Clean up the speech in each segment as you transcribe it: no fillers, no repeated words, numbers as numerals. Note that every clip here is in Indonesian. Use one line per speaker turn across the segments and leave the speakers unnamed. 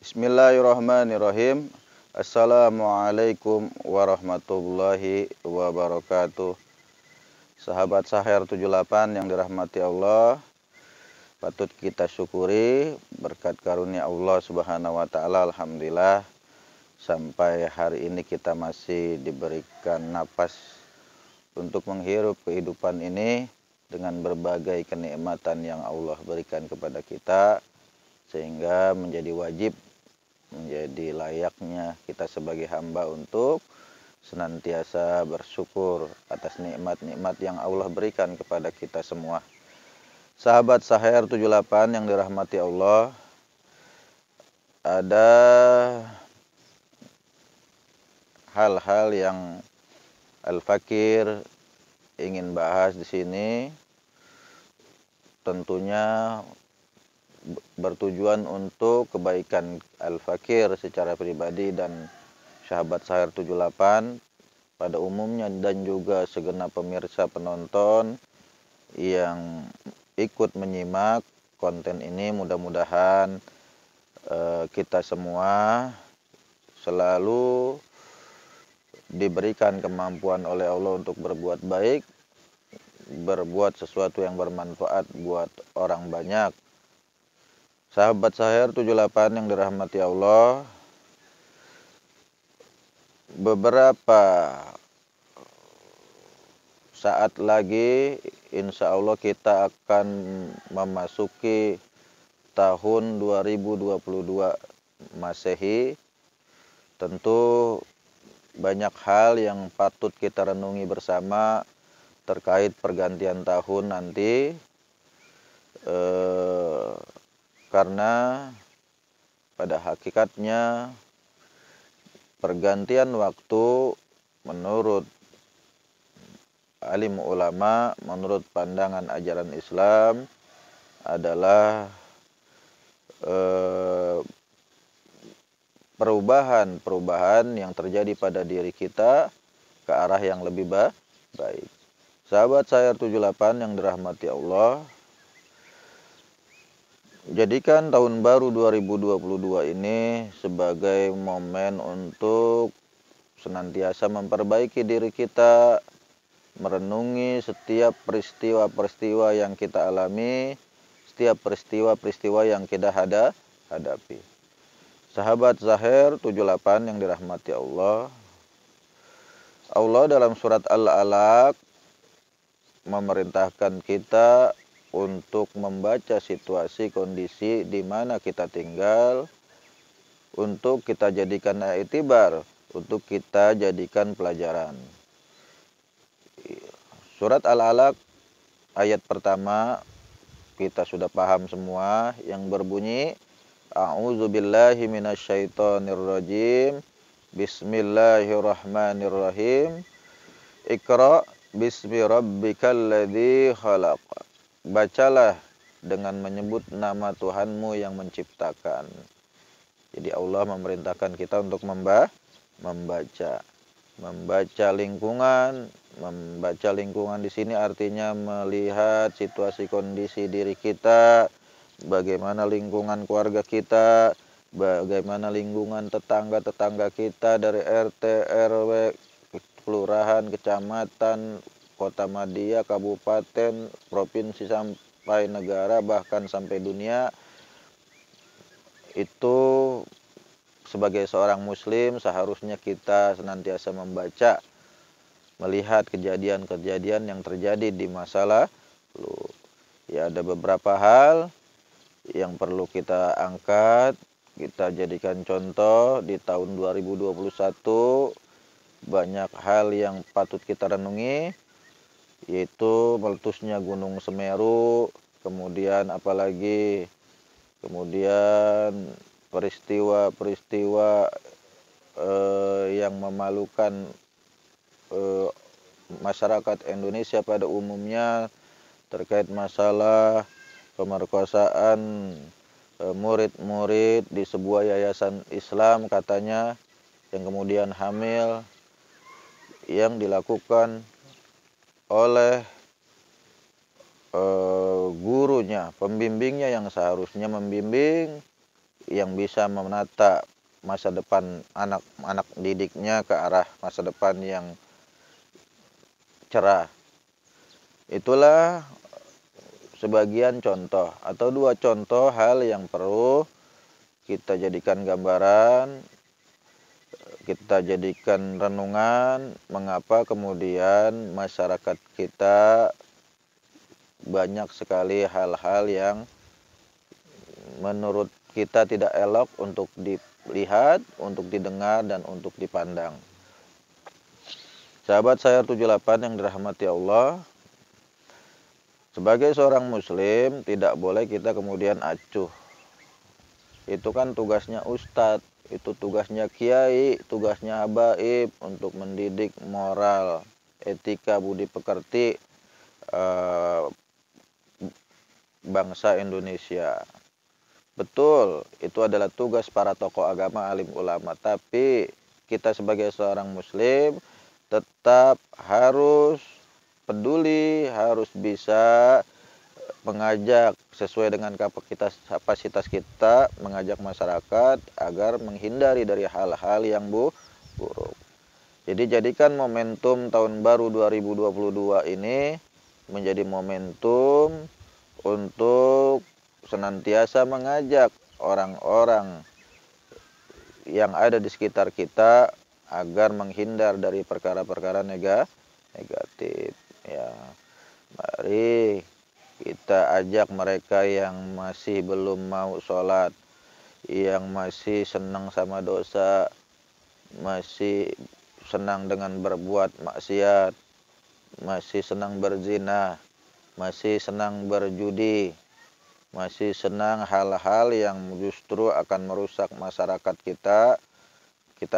Bismillahirrahmanirrahim. Assalamualaikum warahmatullahi wabarakatuh. Sahabat Sahir 78 yang dirahmati Allah, patut kita syukuri berkat karunia Allah Subhanahu wa taala. Alhamdulillah sampai hari ini kita masih diberikan napas untuk menghirup kehidupan ini dengan berbagai kenikmatan yang Allah berikan kepada kita, sehingga menjadi wajib, menjadi layaknya kita sebagai hamba untuk senantiasa bersyukur atas nikmat-nikmat yang Allah berikan kepada kita semua. Sahabat Sahir 78 yang dirahmati Allah, ada hal-hal yang Al-Fakir ingin bahas di sini, tentunya bertujuan untuk kebaikan Al-Fakir secara pribadi dan sahabat Sahir 78 pada umumnya, dan juga segenap pemirsa penonton yang ikut menyimak konten ini. Mudah-mudahan kita semua selalu diberikan kemampuan oleh Allah untuk berbuat baik, berbuat sesuatu yang bermanfaat buat orang banyak. Sahabat Sahir 78 yang dirahmati Allah, beberapa saat lagi insya Allah kita akan memasuki tahun 2022 Masehi. Tentu banyak hal yang patut kita renungi bersama terkait pergantian tahun nanti, karena pada hakikatnya pergantian waktu menurut alim ulama, menurut pandangan ajaran Islam adalah perubahan yang terjadi pada diri kita ke arah yang lebih baik. Sahabat Sahir 78 yang dirahmati Allah, jadikan tahun baru 2022 ini sebagai momen untuk senantiasa memperbaiki diri kita, merenungi setiap peristiwa-peristiwa yang kita alami, setiap peristiwa-peristiwa yang kita hadapi. Sahabat Sahir 78 yang dirahmati Allah, Allah dalam surat Al-Alaq memerintahkan kita untuk membaca situasi kondisi di mana kita tinggal, untuk kita jadikan i'tibar, untuk kita jadikan pelajaran. Surat Al-Alaq ayat pertama kita sudah paham semua, yang berbunyi A'udzubillahi minasyaitonirrajim, Bismillahirrahmanirrahim, Iqra bismi rabbikal ladzi khalaq. Bacalah dengan menyebut nama Tuhanmu yang menciptakan. Jadi Allah memerintahkan kita untuk membaca lingkungan. Membaca lingkungan di sini artinya melihat situasi kondisi diri kita, bagaimana lingkungan keluarga kita, bagaimana lingkungan tetangga-tetangga kita dari RT, RW, kelurahan, kecamatan, kota madya, kabupaten, provinsi, sampai negara, bahkan sampai dunia. Itu sebagai seorang muslim seharusnya kita senantiasa membaca, melihat kejadian-kejadian yang terjadi di masa lalu. Ya, ada beberapa hal yang perlu kita angkat, kita jadikan contoh di tahun 2021. Banyak hal yang patut kita renungi, yaitu meletusnya Gunung Semeru, kemudian peristiwa-peristiwa yang memalukan masyarakat Indonesia pada umumnya terkait masalah pemerkosaan murid-murid di sebuah yayasan Islam katanya, yang kemudian hamil, yang dilakukan oleh gurunya, pembimbingnya yang seharusnya membimbing, yang bisa menata masa depan anak-anak didiknya ke arah masa depan yang cerah. Itulah sebagian contoh atau dua contoh hal yang perlu kita jadikan gambaran, kita jadikan renungan mengapa kemudian masyarakat kita banyak sekali hal-hal yang menurut kita tidak elok untuk dilihat, untuk didengar, dan untuk dipandang. Sahabat saya 78 yang dirahmati Allah, sebagai seorang muslim tidak boleh kita kemudian acuh. Itu kan tugasnya ustadz, itu tugasnya kiai, tugasnya habaib untuk mendidik moral, etika, budi pekerti bangsa Indonesia. Betul, itu adalah tugas para tokoh agama, alim ulama. Tapi kita sebagai seorang muslim tetap harus peduli, harus bisa mengajak sesuai dengan kapasitas kita, mengajak masyarakat agar menghindari dari hal-hal yang buruk. Jadi jadikan momentum tahun baru 2022 ini menjadi momentum untuk senantiasa mengajak orang-orang yang ada di sekitar kita agar menghindar dari perkara-perkara negatif. Ya, mari kita ajak mereka yang masih belum mau sholat, yang masih senang sama dosa, masih senang dengan berbuat maksiat, masih senang berzina, masih senang berjudi, masih senang hal-hal yang justru akan merusak masyarakat kita. Kita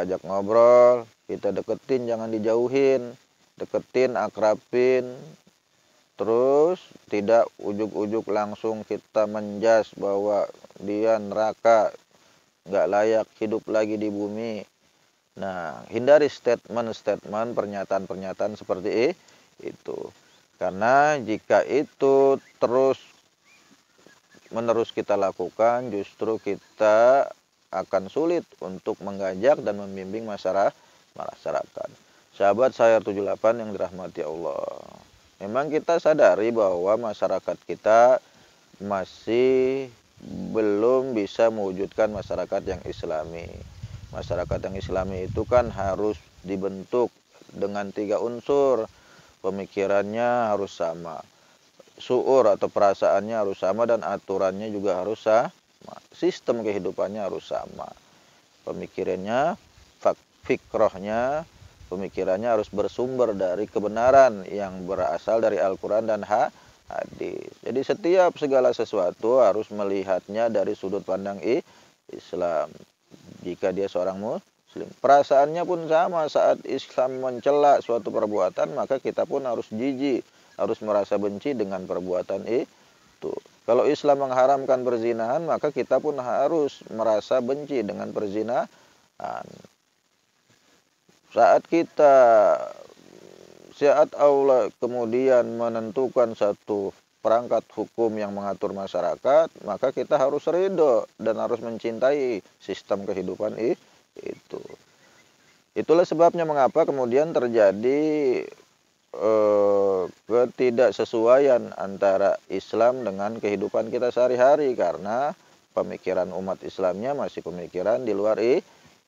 ajak ngobrol, kita deketin, jangan dijauhin, deketin, akrabin, terus tidak ujuk-ujuk langsung kita menjas bahwa dia neraka, nggak layak hidup lagi di bumi. Nah, hindari statement-statement, pernyataan-pernyataan seperti itu. Karena jika itu terus menerus kita lakukan, justru kita akan sulit untuk mengajak dan membimbing masyarakat. Sahabat saya 78 yang dirahmati Allah. Memang kita sadari bahwa masyarakat kita masih belum bisa mewujudkan masyarakat yang islami. Masyarakat yang islami itu kan harus dibentuk dengan 3 unsur. Pemikirannya harus sama, suur atau perasaannya harus sama, dan aturannya juga harus sama. Sistem kehidupannya harus sama. Pemikirannya, fikrohnya, pemikirannya harus bersumber dari kebenaran yang berasal dari Al-Quran dan hadis. Jadi setiap segala sesuatu harus melihatnya dari sudut pandang Islam. Jika dia seorang muslim, perasaannya pun sama. Saat Islam mencela suatu perbuatan, maka kita pun harus jijik, harus merasa benci dengan perbuatan itu. Kalau Islam mengharamkan perzinahan, maka kita pun harus merasa benci dengan perzinahan. Saat Allah kemudian menentukan satu perangkat hukum yang mengatur masyarakat, maka kita harus ridho dan harus mencintai sistem kehidupan itu. Itulah sebabnya mengapa kemudian terjadi ketidaksesuaian antara Islam dengan kehidupan kita sehari-hari, karena pemikiran umat Islamnya masih pemikiran di luar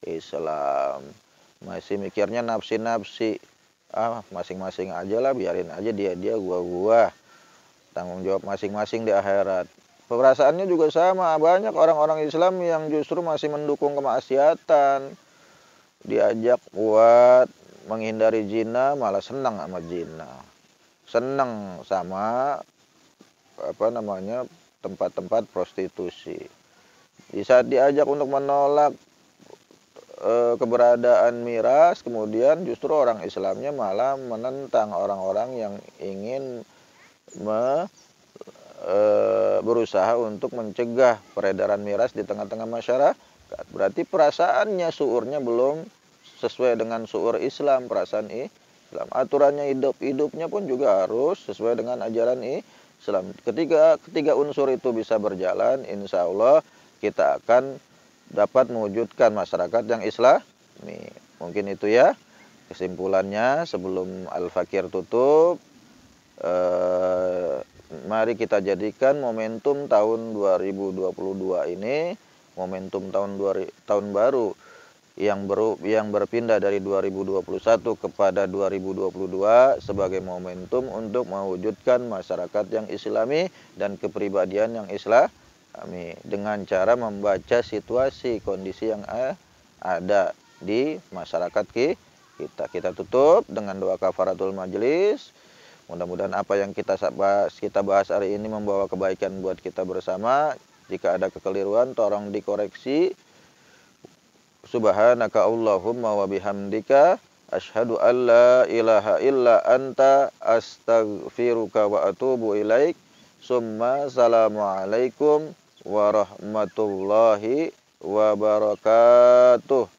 Islam. Masih mikirnya nafsi-nafsi. Masing-masing aja lah, biarin aja dia gua. Tanggung jawab masing-masing di akhirat. Perasaannya juga sama. Banyak orang-orang Islam yang justru masih mendukung kemaksiatan. Diajak buat menghindari zina, malah senang sama zina. Senang sama tempat-tempat prostitusi. Di saat diajak untuk menolak keberadaan miras, kemudian justru orang Islamnya malah menentang orang-orang yang ingin berusaha untuk mencegah peredaran miras di tengah-tengah masyarakat. Berarti perasaannya, suurnya belum sesuai dengan suur Islam, perasaan Islam. Aturannya hidupnya pun juga harus sesuai dengan ajaran Ketiga unsur itu bisa berjalan, insya Allah kita akan dapat mewujudkan masyarakat yang islami. Mungkin itu ya kesimpulannya sebelum Al-Fakir tutup. Mari kita jadikan momentum tahun 2022 ini momentum tahun baru yang berpindah dari 2021 kepada 2022 sebagai momentum untuk mewujudkan masyarakat yang islami dan kepribadian yang islami dengan cara membaca situasi kondisi yang ada di masyarakat kita. Kita tutup dengan doa kafaratul majelis. Mudah-mudahan apa yang kita bahas hari ini membawa kebaikan buat kita bersama. Jika ada kekeliruan tolong dikoreksi. Subhanaka Allahumma wa bihamdika asyhadu an la ilaha illa anta astaghfiruka wa atubu ilaik. Summa assalamualaikum warahmatullahi wabarakatuh.